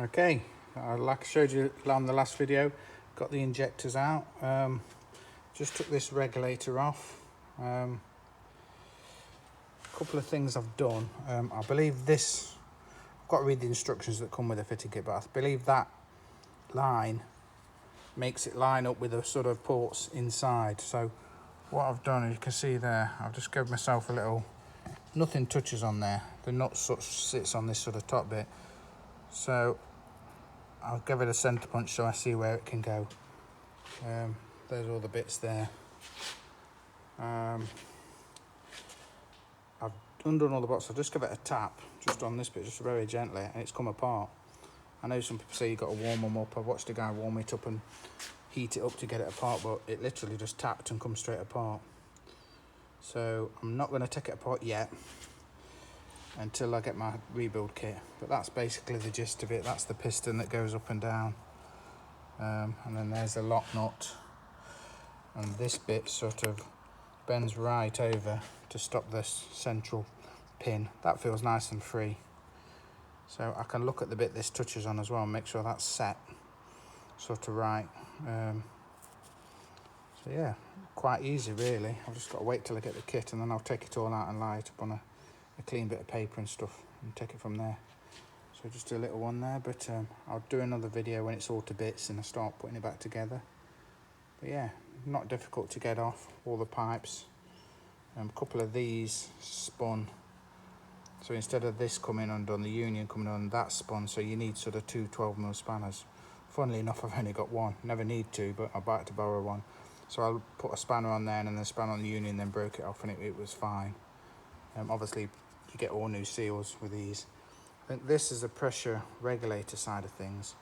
Okay, like I showed you on the last video, got the injectors out. Just took this regulator off. A couple of things I've done. I believe this, I've got to read the instructions that come with the fitting kit, but I believe that line makes it line up with the sort of ports inside. So what I've done, as you can see there, I've just given myself a little, nothing touches on there. The nut sort of sits on this sort of top bit. So I'll give it a centre punch so I see where it can go. There's all the bits there. I've undone all the bolts. I'll just give it a tap just on this bit, just very gently, and it's come apart. I know some people say you've got to warm them up. I've watched a guy warm it up and heat it up to get it apart, but it literally just tapped and come straight apart. So I'm not going to take it apart yet until I get my rebuild kit, but that's basically the gist of it. That's the piston that goes up and down, and then there's the lock nut, and this bit sort of bends right over to stop this central pin. That feels nice and free, so I can look at the bit this touches on as well and make sure that's set sort of right. So yeah, quite easy really. I've just got to wait till I get the kit, and then I'll take it all out and lie it up on a clean bit of paper and stuff and take it from there. So just do a little one there, but I'll do another video when it's all to bits and I start putting it back together. But yeah, not difficult to get off. All the pipes, a couple of these spun, so instead of this coming undone, the union coming on, that spun, so you need sort of two 12mm spanners. Funnily enough, I've only got one, never need to, but I'd like to borrow one. So I'll put a spanner on there and then a spanner on the union, then broke it off, and it was fine. Obviously you get all new seals with these. I think this is the pressure regulator side of things.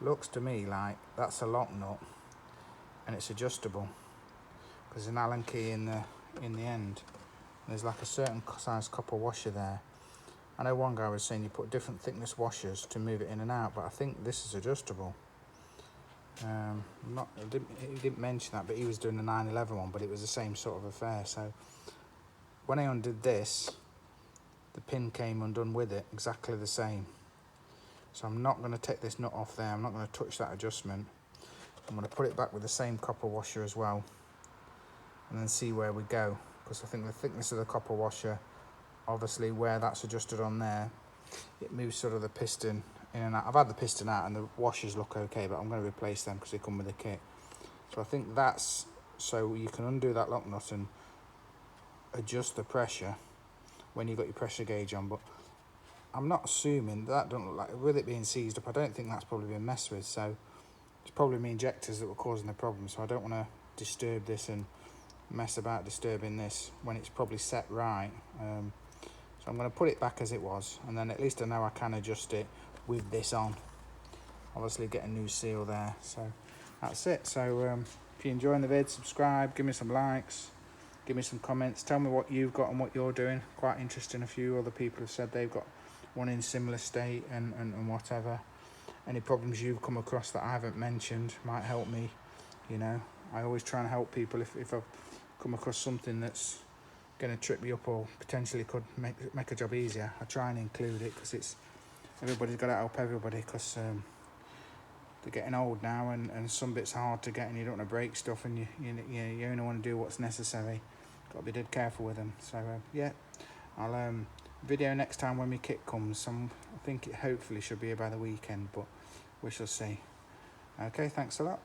Looks to me like that's a lock nut and it's adjustable, because there's an Allen key in the end. There's like a certain size copper washer there. I know one guy was saying you put different thickness washers to move it in and out, but I think this is adjustable. He didn't mention that, but he was doing the 911 one, but it was the same sort of affair. So when I undid this, the pin came undone with it, exactly the same. So I'm not going to take this nut off there. I'm not going to touch that adjustment. I'm going to put it back with the same copper washer as well, and then see where we go, because I think the thickness of the copper washer, obviously where that's adjusted on there, it moves sort of the piston in and out. I've had the piston out and the washers look okay, but I'm going to replace them because they come with the kit. So I think that's so you can undo that lock nut and adjust the pressure when you've got your pressure gauge on. But I'm not assuming that don't look like, with it being seized up, I don't think that's probably been messed with. So it's probably my injectors that were causing the problem. So I don't want to disturb this and mess about disturbing this when it's probably set right. So I'm going to put it back as it was, and then at least I know I can adjust it with this on. Obviously get a new seal there. So that's it. So if you're enjoying the vid, subscribe, give me some likes, give me some comments, tell me what you've got and what you're doing. Quite interesting. A few other people have said they've got one in similar state and whatever. Any problems you've come across that I haven't mentioned might help me. You know, I always try and help people if I've come across something that's going to trip me up or potentially could make a job easier. I try and include it, because it's everybody's got to help everybody, because they're getting old now, and some bits are hard to get, and you don't want to break stuff, and you only want to do what's necessary. Got to be dead careful with them. So yeah, I'll video next time when my kit comes. I think it hopefully should be by the weekend, but we shall see. Okay, thanks a lot.